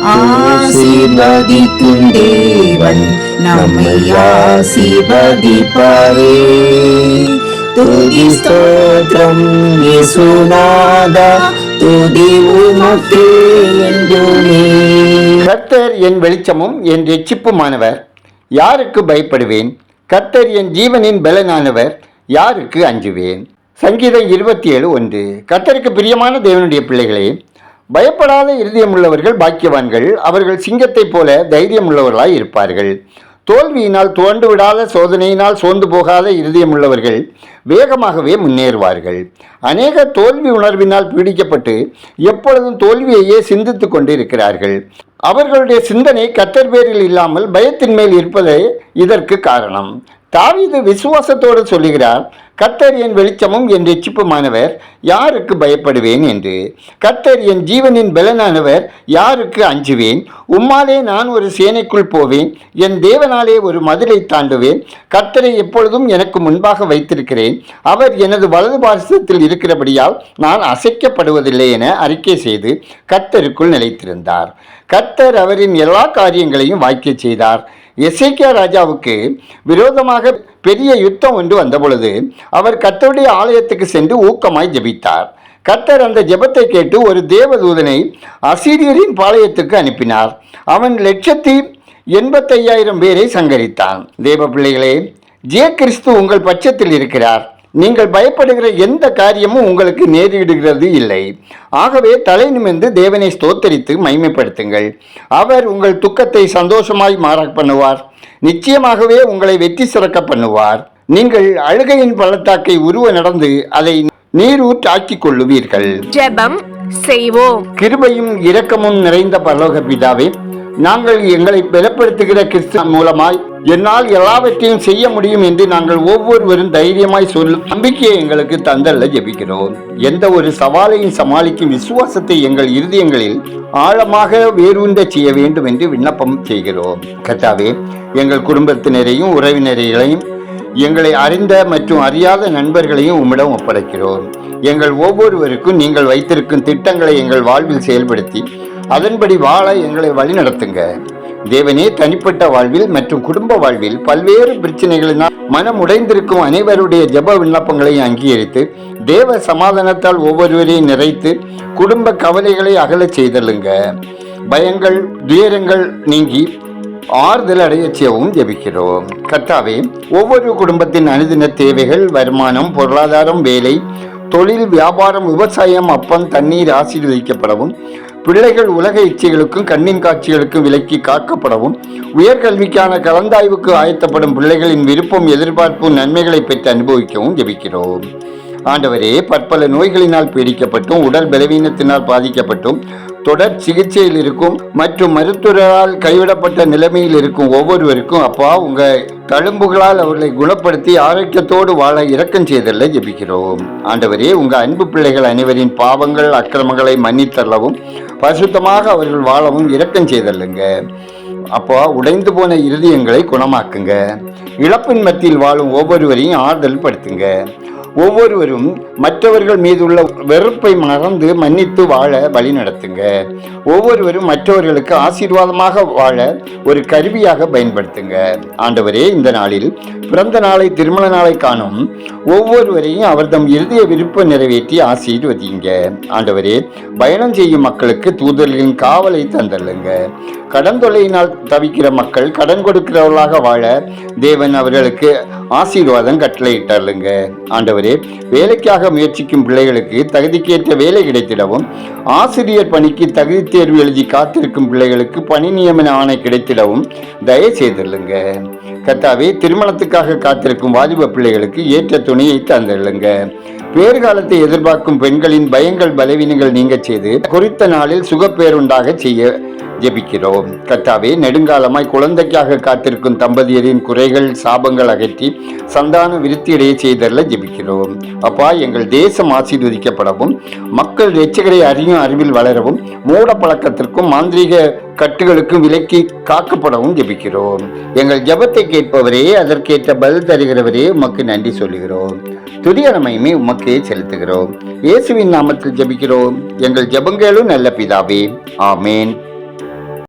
ஆசீர்வதிக்கும் தேவன் நம்மை ஆசீர்வதிப்பாரே. துதி ஸ்தோத்திரம் இயேசுநாதா, துதி உமக்கே என்றுமே. கர்த்தர் என் வெளிச்சமும் என் இரட்சிப்புமானவர், யாருக்கு பயப்படுவேன்? கர்த்தர் என் ஜீவனின் பலனானவர், யாருக்கு அஞ்சுவேன்? சங்கீதம் 27:1. கர்த்தருக்கு பிரியமான தேவனுடைய பிள்ளைகளே, பயப்படாத இருதயம் உள்ளவர்கள் பாக்கியவான்கள். அவர்கள் சிங்கத்தைப் போல தைரியம் உள்ளவர்களாய் இருப்பார்கள். தோல்வியினால் துவண்டு விடாத, சோதனையினால் சோர்ந்து போகாத இருதயம் உள்ளவர்கள் வேகமாகவே முன்னேறுவார்கள். அநேக தோல்வி உணர்வினால் பீடிக்கப்பட்டு எப்பொழுதும் தோல்வியையே சிந்தித்து கொண்டு இருக்கிறார்கள். அவர்களுடைய சிந்தனை கர்த்தர் பேரில் இல்லாமல் பயத்தின் மேல் இருப்பதே இதற்கு காரணம். தாவீது விசுவாசத்தோடு சொல்லுகிறார், கர்த்தர் என் வெளிச்சமும் என் இரட்சிப்புமானவர், யாருக்கு பயப்படுவேன் என்று. கர்த்தர் என் ஜீவனின் பலனானவர், யாருக்கு அஞ்சுவேன்? உம்மாலே நான் ஒரு சேனைக்குள் போவேன், என் தேவனாலே ஒரு மதிலை தாண்டுவேன். கர்த்தரை எப்பொழுதும் எனக்கு முன்பாக வைத்திருக்கிறேன், அவர் எனது வலது பார்சத்தில் இருக்கிறபடியால் நான் அசைக்கப்படுவதில்லை என அறிக்கை செய்து கர்த்தருக்குள் நிலைத்திருந்தார். கர்த்தர் அவரின் எல்லா காரியங்களையும் வாய்க்க செய்தார். எசேக்கியா ராஜாவுக்கு விரோதமாக பெரிய யுத்தம் ஒன்று வந்தபொழுது அவர் கர்த்தருடைய ஆலயத்துக்கு சென்று ஊக்கமாய் ஜெபித்தார். கர்த்தர் அந்த ஜெபத்தை கேட்டு ஒரு தேவதூதனை அசீரியரின் பாளையத்துக்கு அனுப்பினார். அவன் 185,000 பேரை சங்கரித்தான். தேவ பிள்ளைகளே, கிறிஸ்து உங்கள் பட்சத்தில் இருக்கிறார். நீங்கள் பயப்படுகிற எந்த காரியமும் உங்களுக்கு நேரிடுகிறது இல்லை. ஆகவே தலை நிமிர்ந்து தேவனை ஸ்தோத்தரித்து மகிமைப்படுத்துங்கள். அவர் உங்கள் துக்கத்தை சந்தோஷமாய் மாற பண்ணுவார். நிச்சயமாகவே உங்களை வெற்றி சிறக்க பண்ணுவார். நீங்கள் அழுகையின் பள்ளத்தாக்கை உருவ நடந்து அதை நீரூற்றாக்கிக் கொள்ளுவீர்கள். ஜெபம் செய்வோம். கிருபையும் இரக்கமும் நிறைந்த பரலோக பிதாவே, நாங்கள் எங்களை பலப்படுத்துகிற கிறிஸ்து மூலமாய் என்னால் எல்லாவற்றையும் செய்ய முடியும் என்று நாங்கள் ஒவ்வொருவரும் தைரியமாய் சொல்லும் நம்பிக்கையை எங்களுக்கு தந்தல்ல ஜெபிக்கிறோம். எந்த ஒரு சவாலையும் சமாளிக்கும் விசுவாசத்தை எங்கள் இருதயங்களில் ஆழமாக வேரூன்ற செய்ய வேண்டும் என்று விண்ணப்பம் செய்கிறோம். கர்த்தாவே, எங்கள் குடும்பத்தினரையும் உறவினர்களையும் எங்களை அறிந்த மற்றும் அறியாத நண்பர்களையும் உம்மிடம் ஒப்படைக்கிறோம். எங்கள் ஒவ்வொருவருக்கும் நீங்கள் வைத்திருக்கும் திட்டங்களை எங்கள் வாழ்வில் செயல்படுத்தி அதன்படி வாழ எங்களை வழி நடத்துங்க. தேவனே, தனிப்பட்ட வாழ்வில் மற்றும் குடும்ப வாழ்வில் பல்வேறு பிரச்சனைகளினால் மனம் உடைந்திருக்கும் அனைவருடைய ஜெப விண்ணப்பங்களை அங்கீகரித்து தேவ சமாதானத்தால் ஒவ்வொருவரையும் நிறைத்து குடும்ப கவலைகளை அகலச் செய்தலுங்க. பயங்கள் துயரங்கள் நீங்கி ஆறுதல் அடைய செய்யவும் ஜெபிக்கிறோம். கர்த்தாவே, ஒவ்வொரு குடும்பத்தின் அனுதின தேவைகள், வருமானம், பொருளாதாரம், வேலை, தொழில், வியாபாரம், விவசாயம், அப்பம், தண்ணீர் ஆசீர்வதிக்கப்படவும், பிள்ளைகள் உலக இச்சைகளுக்கும் கண்ணின் காட்சிகளுக்கும் விலக்கி காக்கப்படவும், உயர்கல்விக்கான கலந்தாய்வுக்கு ஆயத்தப்படும் பிள்ளைகளின் விருப்பம், எதிர்பார்ப்பு, நன்மைகளை பெற்று அனுபவிக்கவும் ஜெபிக்கிறோம். ஆண்டவரே, பற்பல நோய்களினால் பீடிக்கப்பட்டும் உடல் பலவீனத்தினால் பாதிக்கப்பட்டும் தொடர் சிகிச்சையில் இருக்கும் மற்றும் மருத்துவரால் கைவிடப்பட்ட நிலைமையில் இருக்கும் ஒவ்வொருவருக்கும் அப்பா உங்க தழும்புகளால் அவர்களை குணப்படுத்தி ஆரோக்கியத்தோடு வாழ இரக்கம் செய்தல்ல ஜெபிக்கிறோம். ஆண்டவரே, உங்க அன்பு பிள்ளைகள் அனைவரின் பாவங்கள் அக்கிரமங்களை மன்னித்தள்ளவும் பரிசுத்தமாக அவர்கள் வாழவும் இரக்கம் செய்தல்லுங்க. அப்போ உடைந்து போன இருதயங்களை குணமாக்குங்க. இழப்பின் மத்தியில் வாழும் ஒவ்வொருவரையும் ஆறுதல் படுத்துங்க. ஒவ்வொருவரும் மற்றவர்கள் மீதுள்ள வெறுப்பை மறந்து மன்னித்து வாழ வழி நடத்துங்க. ஒவ்வொருவரும் மற்றவர்களுக்கு ஆசீர்வாதமாக வாழ ஒரு கருவியாக பயன்படுத்துங்க. ஆண்டவரே, இந்த நாளில் பிறந்த நாளை, திருமண நாளை காணும் ஒவ்வொருவரையும் அவர் தம் இருதய விருப்ப நிறைவேற்றி ஆசீர்வதிங்க. ஆண்டவரே, பயணம் செய்யும் மக்களுக்கு தூதர்களின் காவலை தந்தல்லுங்க. கடன் தொல்லையினால் தவிக்கிற மக்கள் கடன் கொடுக்கிறவர்களாக வாழ தேவன் அவர்களுக்கு ஆசீர்வாதம் கட்டளையிட்டாருங்க. ஆண்டவரே, வேலைக்காக முயற்சிக்கும் பிள்ளைகளுக்கு தகுதிக்கேற்ற வேலை கிடைத்திடவும், ஆசிரியர் பணிக்கு தகுதி தேர்வு எழுதி காத்திருக்கும் பிள்ளைகளுக்கு பணி நியமன ஆணை கிடைத்திடவும் தயவு செய்துள்ளுங்க. கர்த்தாவே, திருமணத்துக்காக காத்திருக்கும் வாலிப பிள்ளைகளுக்கு ஏற்ற துணையை தந்துள்ளுங்க. பேறுகாலத்தை எதிர்பார்க்கும் பெண்களின் பயங்கள் பலவீனங்கள் நீங்க செய்து குறித்த நாளில் சுகப்பேருண்டாக செய்ய ஜெபிக்கிறோம். கர்த்தாவே, நெடுங்காலமாய் குழந்தைக்காக காத்திருக்கும் தம்பதியரின் குறைகள் சாபங்கள் அகற்றி சந்தான விருத்தியடைய செய்தல்ல ஜெபிக்கிறோம். அப்பா, எங்கள் தேசம் ஆசீர்வதிக்கப்படவும், மக்கள் இரட்சகரை அறியும் அறிவில் வளரவும், மூட பழக்கத்திற்கும் மாந்திரீக கட்டுகளுக்கும் விலக்கி காக்கப்படவும் ஜெபிக்கிறோம். எங்கள் ஜெபத்தை கேட்பவரே, அதற்கேற்ற பதில் தருகிறவரே, உமக்கு நன்றி சொல்லுகிறோம். துதியான மகிமை உமக்கே செலுத்துகிறோம். இயேசுவின் நாமத்தில் ஜெபிக்கிறோம். எங்கள் ஜெபங்களும் நல்ல பிதாவே, ஆமேன்.